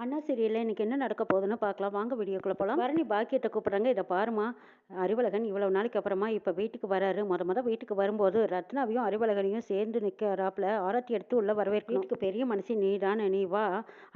அண்ணா சீரியல்ல இன்னைக்கு என்ன நடக்க போகுதுன்னு பார்க்கலாம். வாங்க வீடியோக்குள்ள போலாம். பரணி பாக்கியத்தை கூப்பிடுறாங்க. இதை பாருமா, அறிவழகன் இவ்வளவு நாளைக்கு அப்புறமா இப்ப வீட்டுக்கு வராரு. முத வீட்டுக்கு வரும்போது ரத்னாவையும் அறிவழகனையும் சேர்ந்து நிற்கிறாப்புல ஆரத்தி எடுத்து உள்ள வரவேற்கணும். வீட்டுக்கு பெரிய மனுஷி நீ நீ வா.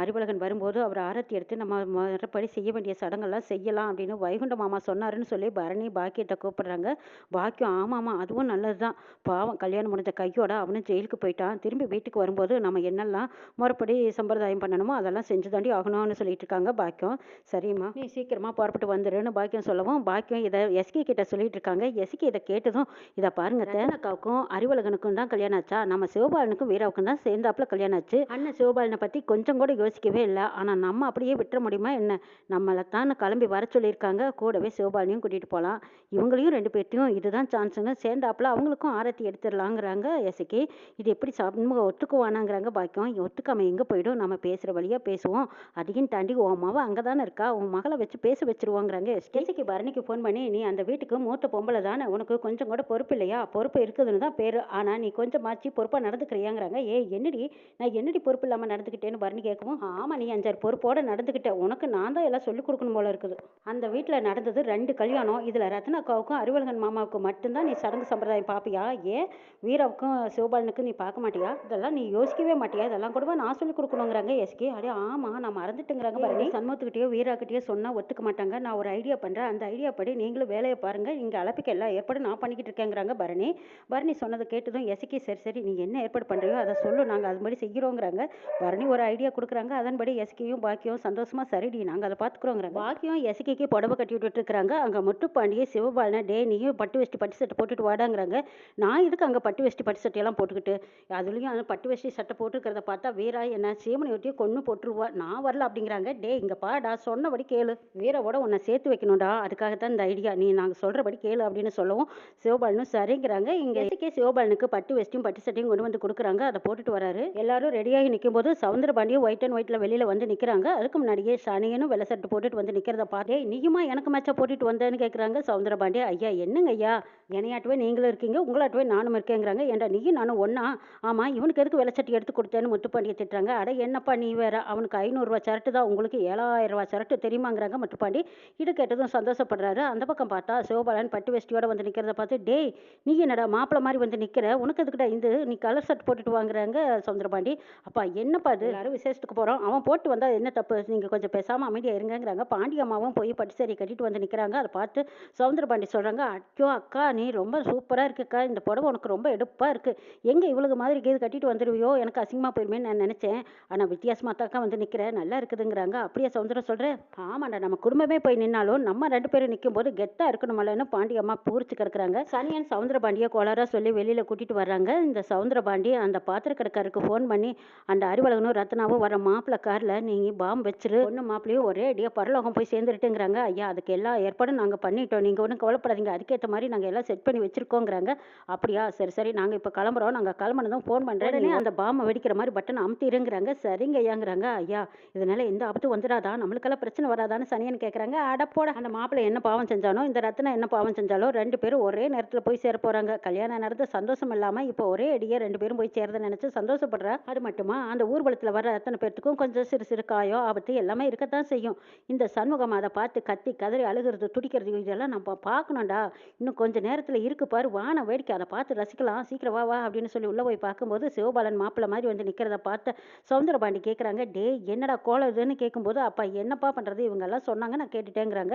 அறிவழகன் வரும்போது அவர் ஆரத்தி எடுத்து நம்ம மறுபடி செய்ய வேண்டிய சடங்கெல்லாம் செய்யலாம் அப்படின்னு வைகுண்ட மாமா சொன்னாருன்னு சொல்லி பரணி பாக்கியத்தை கூப்பிடுறாங்க. பாக்கியம் ஆமாமா அதுவும் நல்லதுதான். பாவம் கல்யாணம் முடிஞ்ச கையோட அவனும் ஜெயிலுக்கு போயிட்டான். திரும்பி வீட்டுக்கு வரும்போது நம்ம என்னெல்லாம் முறைப்படி சம்பிரதாயம் பண்ணணுமோ அதெல்லாம் செஞ்சு தாண்டி ஆகணும்னு சொல்லிட்டு இருக்காங்க பாக்கியம். சரிம்மா நீ சீக்கிரமா புறப்பட்டு வந்துருன்னு பாக்கியம் சொல்லவும், பாக்கியம் இதை எஸ்கி கிட்ட சொல்லிட்டு இருக்காங்க. எஸ்கி இதை கேட்டதும், இதை பாருங்க, தேனக்காவுக்கும் அறிவழகனுக்கும் தான் கல்யாணம் ஆச்சா, நம்ம சிவபாலனுக்கும் வீராவுக்கும் தான் சேர்ந்தாப்புல கல்யாணம் ஆச்சு. அண்ணன் சிவபாலனை பத்தி கொஞ்சம் கூட யோசிக்கவே இல்லை. ஆனா நம்ம அப்படியே விட்டுற முடியுமா என்ன? நம்மளை தான் கிளம்பி வர சொல்லியிருக்காங்க. கூடவே சிவபாலனையும் கூட்டிட்டு போகலாம். இவங்களையும் ரெண்டு பேர்த்தையும் இதுதான் சான்ஸுங்க சேர்ந்தாப்புல அவங்களுக்கும் ஆரத்தி எடுத்துடலாங்கிறாங்க எஸ்கி. இது எப்படி சண்முகம் ஒத்துக்குவானாங்கிறாங்க பாக்கியம். ஒத்துக்காம எங்க போயிடும், நம்ம பேசுற வழியா பேசுவோம். அதையும் தாண்டி உன் மவ அங்கே தானே இருக்கா, உன் மகளை வச்சு பேச வச்சிருவாங்கிறாங்க. ஸ்டேசிக்கு பரணிக்கு ஃபோன் பண்ணி, நீ அந்த வீட்டுக்கு மூத்த பொம்பளை தானே, உனக்கு கொஞ்சம் கூட பொறுப்பு இல்லையா? பொறுப்பு இருக்குதுன்னு தான் பேர். ஆனால் நீ கொஞ்சம் மாற்றி பொறுப்பாக நடந்துக்கிறியாங்கிறாங்க. என்னடி நான் என்னடி பொறுப்பு இல்லாமல் நடந்துக்கிட்டேன்னு பரணி கேட்கவும், ஆமாம் நீ 5 பொறுப்போடு நடந்துக்கிட்ட. உனக்கு நான் தான் எல்லாம் சொல்லிக் கொடுக்கணும் போல இருக்குது. அந்த வீட்டில் நடந்தது 2 கல்யாணம். இதில் ரத்னாக்காவுக்கும் அறிவழகன் மாமாவுக்கும் மட்டும்தான் நீ சடங்கு சம்பிரதாயம் பார்ப்பியா? ஏன் வீராவுக்கும் சிவபாலனுக்கும் நீ பார்க்க மாட்டியா? இதெல்லாம் நீ யோசிக்கவே மாட்டியா? இதெல்லாம் கூடவா நான் சொல்லிக் கொடுக்கணுங்கிறாங்க எஸ்கே. அப்படியே ஆமாம் நான் மறந்துட்டுங்கிறாங்க பரணி. சண்முகத்துக்கிட்டேயோ வீராக்கிட்டேயோ சொன்னால் ஒத்துக்க மாட்டாங்க. நான் ஒரு ஐடியா பண்ணுறேன், அந்த ஐடியா படி நீங்களும் வேலையை பாருங்கள். இங்கே அழைப்பிக்க எல்லா ஏற்பாடும் நான் பண்ணிக்கிட்டு இருக்கேங்கிறாங்க பரணி. பரணி சொன்னதை கேட்டதும் எஸ்கே, சரி நீ என்ன ஏற்பாடு பண்ணுறியோ அதை சொல்லு, நாங்கள் அதுபடி செய்கிறோங்கிறாங்க. பரணி ஒரு ஐடியா கொடுக்குறாங்க. அதன்படி எஸ்கேயும் பாக்கியம் சந்தோஷமா சரிடி நாங்கள் அதை பார்த்துக்குறோங்கிறாங்க. பாக்கியம் எஸ்கேக்கு புடவை கட்டி விட்டுட்டு இருக்கிறாங்க. அங்கே முட்டுப்பாண்டியே சிவபாலனை, டே நீயும் பட்டு வேஷ்டி பட்டு சட்டை போட்டுட்டு வாடாங்கிறாங்க. நான் இதுக்கு அங்கே பட்டு வேஷ்டி பட்டு சட்டையெல்லாம் போட்டுக்கிட்டு, அதுலேயும் அந்த பட்டு வேஷ்டி சட்டை போட்டுருக்கிறத பார்த்தா வீரா என்ன சீமனை ஒட்டியே கொன்று போட்டுருவா, நான் வரல அப்படிங்கிறாங்க. டே இங்கே பாடா, சொன்னபடி கேளு, வீராவோட உன்னை சேர்த்து வைக்கணும்டா, அதுக்காகத்தான் இந்த ஐடியா, நீ நாங்கள் சொல்கிறபடி கேளு அப்படின்னு சொல்லவும் சிவபாலனும் சரிங்கிறாங்க. இங்கே எதுக்கே சிவபாலனுக்கு பட்டு வேஷ்டியும் பட்டு சட்டையும் கொண்டு வந்து கொடுக்குறாங்க. அதை போட்டுட்டு வராரு. எல்லாரும் ரெடியாகி நிற்கும் போது சவுந்தரபாண்டியும் ஒயிட் அண்ட் ஒயிட்டில் வெளியில் வந்து நிற்கிறாங்க. அதுக்கு முன்னாடியே சனியனும் வெள்ளை சட்டை போட்டுட்டு வந்து நிற்கிறத பார்த்தே, நீயுமா எனக்கு மேட்சா போட்டுட்டு வந்தேன்னு கேட்குறாங்க சவுந்தரபாண்டியா. ஐயா என்னங்க ஐயா, என்னையாட்டுவே நீங்களும் இருக்கீங்க, உங்களாட்டுவே நானும் இருக்கேங்கிறாங்க. ஏன்டா நீயும் நானும் ஒன்னா? ஆமாம் இவனுக்கு எதுக்கு வெள்ளச்சட்டி எடுத்து கொடுத்தேன்னு முத்துப்பாண்டியை திட்டுறாங்க. அட என்னப்பா நீ வேற, அவனுக்கு 500 சரட்டு தான், உங்களுக்கு 7000 சரட்டு தெரியுமாங்கிறாங்க முத்துப்பாண்டி. இது கேட்டதும் சந்தோஷப்படுறாரு. அந்த பக்கம் பார்த்தா சிவபாலன் பட்டு வேஷ்டியோட வந்து நிற்கிறத பார்த்து, டேய் நீ என்னடா மாப்பிள மாதிரி வந்து நிற்கிற, உனக்கு எதுக்குடா இந்த நீ கலர் ஷர்ட் போட்டுட்டு வாங்குறாங்க சவுந்தரபாண்டி. அப்பா என்னப்பா அது, எல்லாரும் விசேஷத்துக்கு போகிறோம், அவன் போட்டு வந்தால் என்ன தப்பு, நீங்கள் கொஞ்சம் பேசாமல் அமைதியாக இருங்கிறாங்க. பாண்டி அம்மாவும் போய் பட்டு சேரி கட்டிட்டு வந்து நிற்கிறாங்க. அதை பார்த்து சவுந்தரபாண்டி சொல்கிறாங்க, அச்சோ அக்கா நீ ரொம்ப சூப்பராக இருக்குக்கா, இந்த புடவை உனக்கு ரொம்ப எடுப்பாக இருக்குது, எங்கே இவளுக்கு மாதிரி இது கட்டிட்டு வந்துடுவியோ, எனக்கு அசிங்கமாக போயிருமே நான் நினச்சேன், ஆனால் வித்தியாசமாக தாக்கா வந்து நிற்கிற, நல்லா இருக்குதுங்கிறாங்க. அப்படியே சவுந்தரம் சொல்கிறேன், ஆமாண்டா நம்ம குடும்பமே போய் நின்னாலும் நம்ம 2 பேரும் நிற்கும் போது கெத்தாக இருக்கணுமல்லன்னு பாண்டி அம்மா பூரிச்சு கிடக்குறாங்க. சனியன் சவுந்தரபாண்டியை கோளாராக சொல்லி வெளியில் கூட்டிகிட்டு வர்றாங்க. இந்த சவுந்தரபாண்டி அந்த பாத்திர கடைக்காரருக்கு ஃபோன் பண்ணி, அந்த அறிவழகனும் ரத்னாவும் வர மாப்பிள்ளை காரில் நீங்கள் பாம்பு வச்சிரு, ஒன்று மாப்பிள்ளையும் ஒரே அடியாக பரலோகம் போய் சேர்ந்துருட்டுங்கிறாங்க. ஐயா அதுக்கு எல்லா ஏற்பாடும் நாங்கள் பண்ணிட்டோம், நீங்கள் ஒன்றும் கவலைப்படாதீங்க, அதுக்கேற்ற மாதிரி நாங்கள் எல்லாம் செட் பண்ணி வச்சுருக்கோங்கிறாங்க. அப்படியா சரி நாங்கள் இப்போ கிளம்புறோம், நாங்கள் கிளம்புனதும் ஃபோன் பண்ணுறேன், அந்த பாம்பை வெடிக்கிற மாதிரி பட்டன் அமுத்திருங்கிறாங்க. சரிங்க ஐயாங்கிறாங்க. ஐயா இதனால எந்த ஆபத்தும் வந்துடாதா, நம்மளுக்கெல்லாம் பிரச்சனை வராதான்னு சனியன் கேட்குறாங்க. அடப்போட, அந்த மாப்பிள்ளை என்ன பாவம் செஞ்சானோ, இந்த ரத்னா என்ன பாவம் செஞ்சாலோ, 2 பேரும் ஒரே நேரத்தில் போய் சேர போகிறாங்க. கல்யாணம் நடந்த சந்தோஷம் இல்லாமல் இப்போ ஒரே அடியே 2 பேரும் போய் சேரதை நினச்சி சந்தோஷப்படுறா. அது மட்டுமா அந்த ஊர்வலத்தில் வர அத்தனை பேர்த்துக்கும் கொஞ்சம் சிறு சிறு காயம் ஆபத்து எல்லாமே இருக்கத்தான் செய்யும். இந்த சண்முகம் அதை பார்த்து கத்தி கதறி அழுகிறது துடிக்கிறது இதெல்லாம் நம்ம பார்க்கணும்டா, இன்னும் கொஞ்சம் நேரத்தில் இருக்கு பாரு வான வேடிக்கை, அதை பார்த்து ரசிக்கலாம், சீக்கிரம் வா அப்படின்னு சொல்லி உள்ளே போய் பார்க்கும்போது சிவபாலன் மாப்பிள்ளை மாதிரி வந்து நிற்கிறத பார்த்து சவுந்தரபாண்டி கேட்குறாங்க, டே என்னடா கோலதுன்னு கேட்கும்போது, அப்பா என்னப்பா பண்ணுறது, இவங்கெல்லாம் சொன்னாங்க நான் கேட்டுட்டேங்கிறாங்க.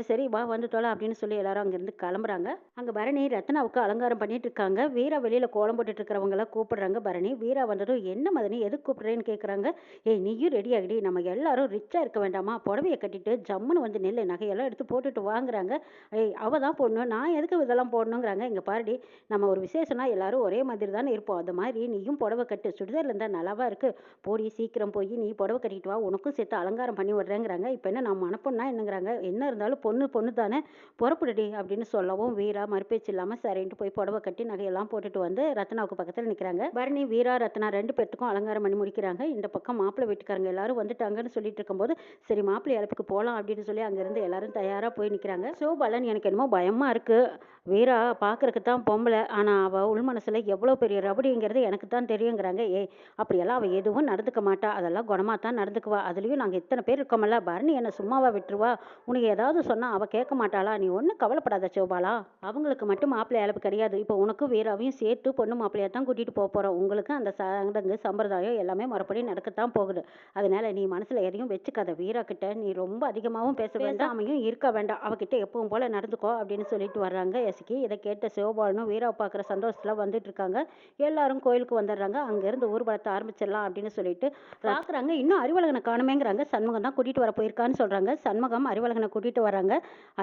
சரி வா வந்து தொலை அப்படின்னு சொல்லி எல்லாரும் அங்கேருந்து கிளம்புறாங்க. அங்கே பரணி ரத்னாவுக்கு அலங்காரம் பண்ணிட்டு இருக்காங்க. வீரா வெளியில் கோலம் போட்டுட்டு இருக்கிறவங்கள கூப்பிடுறாங்க. பரணி வீரா வந்ததும், என்ன மதனி எதுக்கு கூப்பிடுறேன்னு கேட்குறாங்க. ஏய் நீயும் ரெடி ஆகிடி, நம்ம எல்லாரும் ரிச்சாக இருக்க வேண்டாமா, புடவையை கட்டிட்டு ஜம்முன்னு வந்து நெல் நகையெல்லாம் எடுத்து போட்டுட்டு வாங்குறாங்க. ஏய் அவள் தான் போடணும், நான் எதுக்கு இதெல்லாம் போடணுங்கிறாங்க. இங்கே பாருடி, நம்ம ஒரு விசேஷம்னா எல்லாரும் ஒரே மாதிரி தானே இருப்போம், அது மாதிரி நீயும் புடவை கட்டு, சுடிதாரில் இருந்தால் நல்லாவா இருக்குது, போடி சீக்கிரம் போய் நீ புடவை கட்டிட்டு வா, உனக்கும் சேர்த்து அலங்காரம் பண்ணி விடுறேங்கிறாங்க. இப்போ என்ன நம்ம மனப்பொண்ணா என்னங்கிறாங்க. என்ன இருந்தாலும் பொண்ணு தானே, புறப்படுடி அப்படின்னு சொல்லவும் வீரா மறுபேச்சு இல்லாமல் சரின்ட்டு போய் புடவை கட்டி நகையெல்லாம் போட்டுட்டு வந்து ரத்னாவுக்கு பக்கத்தில் நிற்கிறாங்க. பரணி வீரா ரத்னா 2 பேர்த்துக்கும் அலங்காரம் பண்ணி முடிக்கிறாங்க. இந்த பக்கம் மாப்பிள்ளை வீட்டுக்காரங்க எல்லாரும் வந்துட்டாங்கன்னு சொல்லிட்டு இருக்கும்போது, சரி மாப்பிள்ளை இழப்புக்கு போகலாம் அப்படின்னு சொல்லி அங்கேருந்து எல்லாரும் தயாராக போய் நிற்கிறாங்க. சிவபாலன் எனக்கு என்னமோ பயமாக இருக்குது, வீரா பார்க்கறக்கு தான் பொம்பளை, ஆனால் அவள் உள் மனசில் எவ்வளோ பெரிய ரபடிங்கிறது எனக்கு தான் தெரியுங்கிறாங்க. அப்படியெல்லாம் அவள் எதுவும் நடந்துக்க மாட்டா, அதெல்லாம் குணமாக தான் நடந்துக்குவா. அதுலயும் நாங்க இத்தனை பேர் இருக்கோம்ல, பரணி என்ன சும்மாவா விட்டுருவா? உனக்கு ஏதாவது சொன்னா அவ கேட்க மாட்டாளா? நீ ஒண்ணும் கவலைப்படாத சிவபாலா. அவங்களுக்கு மட்டும் மாப்பிள்ளை அழைப்பு கிடையாது. இப்போ உனக்கும் வீராவையும் சேர்த்து பொண்ணு மாப்பிள்ளையா தான் கூட்டிட்டு போறோம். உங்களுக்கு அந்த சடங்கு சம்பிரதாயம் எல்லாமே முறைப்படி நடக்கத்தான் போகுது. அதனால நீ மனசுல எதையும் வச்சுக்காத. வீரா கிட்ட நீ ரொம்ப அதிகமாவும் பேச வேண்டாம், அமையும் இருக்க வேண்டாம். அவகிட்ட எப்பவும் போல நடந்துக்கோ அப்படின்னு சொல்லிட்டு வர்றாங்க எசக்கி. இதை கேட்ட சிவபாலனும் வீராவை பார்க்குற சந்தோஷத்துல வந்துட்டு இருக்காங்க. எல்லாரும் கோயிலுக்கு வந்துடுறாங்க. அங்கேருந்து ஊர்வலத்தை ஆரம்பிச்சிடலாம் அப்படின்னு சொல்லிட்டு பார்க்குறாங்க. இன்னும் அறிவழகனை காணுமேங்கிறாங்க. சண்முகம் தான் கூட்டிட்டு வர போயிருக்கான்னு சொல்றாங்க. சண்முகம் அறிவழகனை கூட்டிட்டு வராங்க.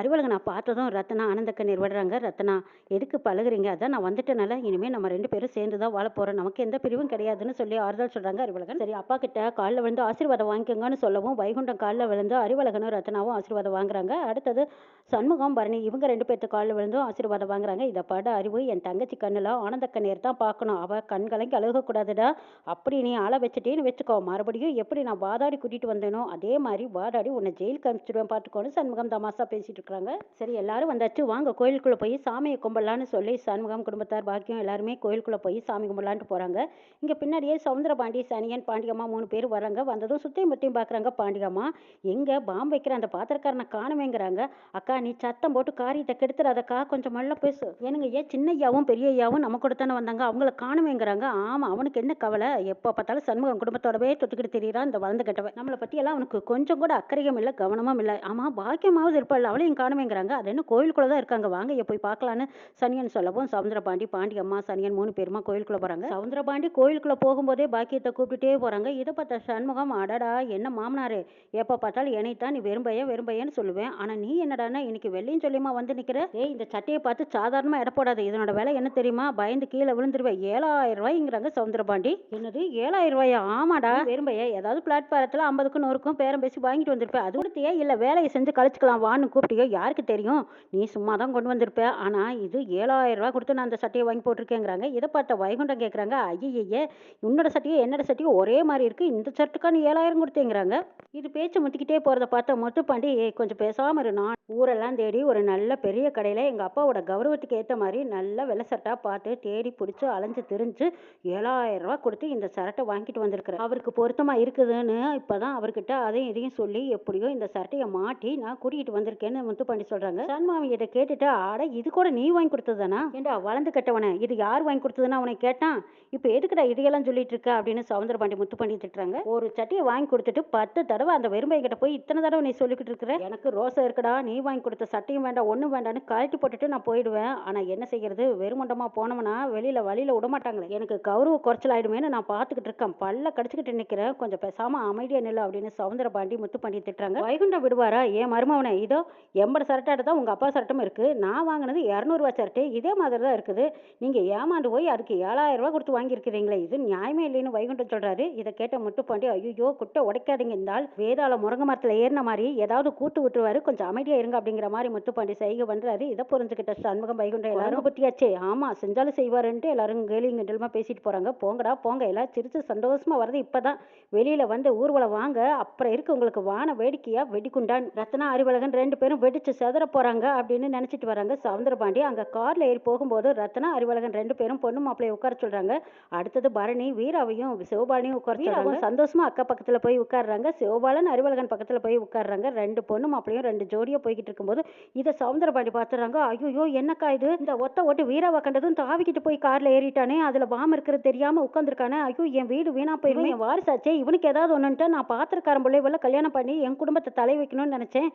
அறிவழகனை பார்த்ததும் ரத்னா ஆனந்த கண்ணீர் விடுறாங்க. ரத்னா, எதுக்கு பழகுறீங்க? அதான் நான் வந்துட்டனால இனிமே நம்ம 2 பேரும் சேர்ந்து தான் வாழ போறோம். நமக்கு எந்த பிரிவும் கிடையாதுன்னு சொல்லி ஆறுதல் சொல்றாங்க அறிவழகன். சரி, அப்பா கிட்ட காலில் விழுந்து ஆசீர்வாதம் வாங்கிக்கோங்கன்னு சொல்லவும் வைகுண்டம் காலில் விழுந்து அறிவழகனும் ரத்னாவும் ஆசீர்வாதம் வாங்குறாங்க. அடுத்தது சண்முகம் பரணி இவங்க 2 பேர்த்து காலில் விழுந்தும் ஆசீர்வாதம் வாங்குறாங்க. இதை பாட அறிவு, என் தங்கச்சி கண்ணுல ஆனந்த கண்ணீர் தான் பார்க்கணும். அவ கண் கலங்கி அழுகக்கூடாதுடா. அப்படி நீ ஆள வச்சுட்டேன்னு வச்சுக்கோ, மறுபடியும் எப்படி நான் வாதாடி கூட்டிட்டு வந்தேனோ அதே மாதிரி வாதாடி உன்னை ஜெயிலுக்கு அனுப்பிச்சிடுவேன் பார்த்துக்கோன்னு சண்முகம் தமாசா பேசிட்டு இருக்காங்க. சரி, எல்லாரும் வந்தாச்சு, வாங்க கோயிலுக்குள்ள போய் சாமியை கும்பிடலான்னு சொல்லி சண்முகம் குடும்பத்தார் பாக்கியம் எல்லாருமே கோயிலுக்குள்ள போய் சாமி கும்பிடலான்ட்டு போறாங்க. இங்க பின்னாடியே சவுந்தரபாண்டி, சனியன், பாண்டியம்மா 3 பேர் வராங்க. வந்ததும் சுத்தையும் முத்தையும் பாக்குறாங்க. பாண்டியம்மா, எங்க பாம்பு வைக்கிற அந்த பாத்திரக்காரனை காணுமேங்கிறாங்க. அக்கா, நீ சத்தம் போட்டு காரியத்தை கெடுத்துறாதக்கா, கொஞ்சம் மல்ல பேசு. எனக்கு ஏன் சின்ன ஐயாவும் பெரிய ஐயாவும் நம்ம கூட தானே வந்தாங்க, அவங்கள காணுமேங்கிறாங்க. ஆமா, அவனுக்கு என்ன கவலை? எப்போ பார்த்தாலும் சண்முகம் குடும்பத்தோடவே தொட்டுக்கிட்டு தெரியுறான் இந்த வளர்ந்து கட்டவன். நம்மளை பத்தி எல்லாம் அவனுக்கு கொஞ்சம் கூட அக்கறையும் இல்லை, கவனமும் இல்லை. ஆமா, பாக்கியமாவது இருப்பாள், அவளையும் காணுமேங்கிறாங்க. அது என்ன கோயிலுக்குள்ள தான் இருக்காங்க, வாங்க போய் பார்க்கலான்னு சனியன் சொல்லவும் சவுந்தரபாண்டி, பாண்டியம்மா, சனியன் 3 பேருமா கோயிலுக்குள்ள போறாங்க. சவுந்தரபாண்டி கோயிலுக்குள்ள போகும்போதே பாக்கியத்தை கூப்பிட்டுட்டே போறாங்க. இதை பார்த்த சண்முகம், அடடா என்ன மாமனாரே, எப்போ பார்த்தாலும் என்னைத்தான் நீ வெறும்பையன்னு சொல்லுவேன். ஆனா நீ என்னடான்னா இன்னைக்கு வெள்ளையும் சொல்லியுமா வந்து நிக்கிற? ஏய், இந்த சட்டையை பார்த்து சாதாரணமா எடை போடாது. இதனோட விலை என்ன தெரியுமா? பயந்து கீழே விழுந்துருவேன். 7000 ரூபாய்ங்கிறாங்க சவுந்தரபாண்டி. என்னது 7000 ரூபாயா? ஆமாடா, வெறும்பைய ஏதாவது பிளாட்பாரத்தில் 50க்கும் 100க்கும் பேரம் பேசி வாங்கிட்டு வந்திருப்பேன். அது கொடுத்தியா இல்லை வேலையை செஞ்சு கழிச்சுக்கலாம் வான்னு கூப்பிட்டியோ? யாருக்கு தெரியும்? நீ சும்மா தான் கொண்டு வந்திருப்ப. ஆனா இது 7000 ரூபாய் கொடுத்து நான் அந்த சட்டையை வாங்கி போட்டிருக்கேங்கிறாங்க. இதை பார்த்த வைகுண்டம் கேட்குறாங்க, ஐயே, உன்னோட சட்டையோ என்னோட சட்டையோ ஒரே மாதிரி இருக்கு, இந்த சட்டுக்கா நீ 7000 கொடுத்தேங்கிறாங்க. இது பேச்சு முத்திக்கிட்டே போறதை பார்த்த முத்துப்பாண்டி, கொஞ்சம் பேசாம இரு, நான் ஊரெல்லாம் தேடி ஒரு நல்ல பெரிய கடையில எங்க அப்பாவோட கௌரவத்துக்கு ஏற்ற மாதிரி நல்ல வெள்ளை சட்டா பார்த்து தேடி பிடிச்சி அலைஞ்சு திரிஞ்சு 7000 ரூபாய் கொடுத்து இந்த சரட்டை வாங்கிட்டு வந்திருக்கிறேன். அவருக்கு பொருத்தமா இருக்குதுன்னு இப்பதான் அவர்கிட்ட அதையும் இதையும் சொல்லி எப்படியோ இந்த சட்டையை மாட்டி நான் கூட்டிகிட்டு வந்திருக்கேன்னு முத்துப்பாண்டி சொல்றாங்க. சண்முகம் இதை கேட்டுட்டு, ஆட இது கூட நீ வாங்கி கொடுத்ததானா? ஏண்டா வளர்ந்து கட்டவனே, இது யார் வாங்கி கொடுத்ததுன்னா அவனை கேட்டான். இப்போ எதுக்குடா இதையெல்லாம் சொல்லிட்டு இருக்க அப்படின்னு சவுந்தரபாண்டி முத்துப்பாண்டி திட்டுறாங்க. ஒரு சட்டையை வாங்கி கொடுத்துட்டு 10 தடவை அந்த வெறும்பை கிட்ட போய் இத்தனை தடவை நீ சொல்லிக்கிட்டு இருக்கிற? எனக்கு ரோசம் இருக்குடா, நீ வாங்கி கொடுத்த சட்டையும் வேண்டாம் ஒன்றும் வேண்டான்னு கழட்டி போட்டுட்டு நான் போயிடுவேன். ஆனால் என்ன செய்யறது, வெறுமண்டமாக போனவனா வழியில் விடமாட்டாங்களே, எனக்கு கௌரவ குறைச்சல் ஆயிடுமேன்னு நான் பார்த்துக்கிட்டு இருக்கேன். பல்ல கடிச்சிக்கிட்டு நிற்கிறேன், கொஞ்சம் பேசாம அமைதியா நில்லு அப்படின்னு சவுந்தரபாண்டி முத்துப்பாண்டி திட்டுறாங்க. வைகுண்டம் விடுவாரா? ஏன் மருமவனை, இதோ 80 சரட்டாட்டு தான் உங்கள் அப்பா சரட்டும் இருக்குது, நான் வாங்கினது 200 ரூபா சரட்டு இதே மாதிரி தான் இருக்குது, நீங்கள் ஏமாந்து போய் அதுக்கு 7000 ரூபா கொடுத்து வாங்கியிருக்கிறீங்களே, இது நியாயமே இல்லைன்னு வைகுண்டம் சொல்கிறாரு. இதை கேட்ட முத்துப்பாண்டி, ஐயோ குட்டை உடைக்காதீங்க, இருந்தால் வேதாள முருங்கை மரத்தில் ஏறின மாதிரி ஏதாவது கூட்டு விட்டுருவாரு, கொஞ்சம் அமைதியாக இருங்க அப்படிங்கிற மாதிரி முத்துப்பாண்டி செய்கை பண்ணுறாரு. இதை புரிஞ்சுக்கிட்ட சண்முகம் வைகுண்டம், எல்லாரும் பற்றியாச்சே, ஆமாம் செஞ்சாலும் செய்வாருன்ட்டு எல்லாரும் கேலியும் கிண்டலுமா பேசிட்டு போகிறாங்க. போங்கடா போங்க, எல்லாம் சிரிச்சு சந்தோஷமாக வருது. இப்போ தான் வெளியில் வந்து ஊர்வலம் வாங்க, அப்புறம் இருக்கு உங்களுக்கு வான வேடிக்கையாக வெடிக்குண்டான். ரத்னா, அறிவழகன் 2 பேரும் வெடிச்சு செதற போகிறாங்க அப்படின்னு நினச்சிட்டு வராங்க. சவுந்தரபாண்டி அங்கே காரில் ஏறி போகும்போது ரத்னா, அறிவழகன் 2 பேரும் பொண்ணு மாப்பிள்ளையை உட்கார சொல்கிறாங்க. அடுத்தது பரணி வீராவையும் சிவபாலனையும் உட்கார சொல்கிறாங்க. சந்தோஷமா அக்கா பக்கத்தில் போய் உட்காடுறாங்க. சிவபாலன் அறிவழகன் பக்கத்தில் போய் உட்காடுறாங்க. 2 பொண்ணு மாப்பிள்ளையும் 2 ஜோடியாக போய்கிட்டு இருக்கும்போது இதை சவுந்தரபாண்டி பார்த்துறாங்க. ஐயோ என்னக்கா இது, இந்த ஒத்த ஓட்டு வீராவை கண்டதும் தாவிக்கிட்டு போய் காரில் ஏறிட்டானே, அதில் பாம் இருக்கிறது தெரியாமல் உட்காந்துருக்கானே, ஐயோ என் வீடு வீணா போயிருமே, என் வாரிசாச்சே, இவனுக்கு ஏதாவது ஒன்றுன்ட்டு நான் பாத்திரக்காரன் பிள்ளை இவள கல்யாணம் பண்ணி என் குடும்பத்தை தலை வைக்கணும்னு நினச்சேன்.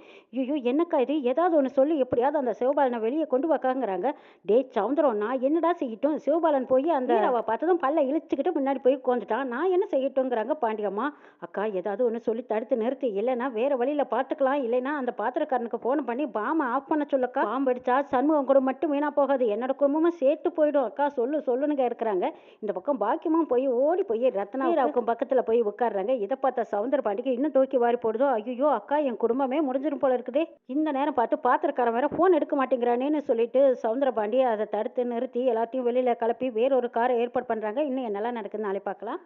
ஐயோ என்னக்கா இது, ஏதாவது ஒன்று சொல்லி எப்படியாவது அந்த சிவபாலனை வெளியே கொண்டு வைக்காங்கிறாங்க. டே சவுந்தரம், நான் என்னடா செய்யட்டும்? சிவபாலன் போய் அந்த வீராவை பார்த்ததும் பல்ல இழுச்சுக்கிட்டு முன்னாடி போய் உட்காந்துட்டான், நான் என்ன செய்யட்டும்ங்கிறாங்க பாண்டியம்மா. அக்கா ஏதாவது ஒன்று சொல்லி தடுத்து நிறுத்தி, இல்லைன்னா வேற வழியில பார்த்துக்கலாம், இல்லைன்னா அந்த பாத்திரக்காரனுக்கு ஃபோன் பண்ணி பாம்பை ஆஃப் பண்ண சொல்லக்கா. பாம்பு அடிச்சா சண்முகம் குடும்பம் மட்டும் வீணா போகாது, என்னோட குடும்பமும் சேர்த்து போயிடும். அக்கா சொல்லுனுங்க இருக்கிறாங்க. இந்த பக்கம் பாக்கியமும் போய் ஓடி போய் ரத்னாவுக்கும் பக்கத்துல போய் உட்காடுறாங்க. இதை பார்த்த சவுந்தரபாண்டிக்கு இன்னும் தூக்கி வாரி போடுதோ. ஐயோ அக்கா, என் குடும்பமே முடிஞ்சிடும் போல இருக்குதே. இந்த நேரம் பார்த்து பாத்திரக்காரன் வேற ஃபோன் எடுக்க மாட்டேங்கிறானேன்னு சொல்லிட்டு சவுந்தரபாண்டி அதை தடுத்து நிறுத்தி எல்லாத்தையும் வெளியில கிளப்பி வேறொரு காரை ஏற்பாடு பண்றாங்க. இன்னும் என்னெல்லாம் நடக்குதுன்னு நாளை பார்க்கலாம்.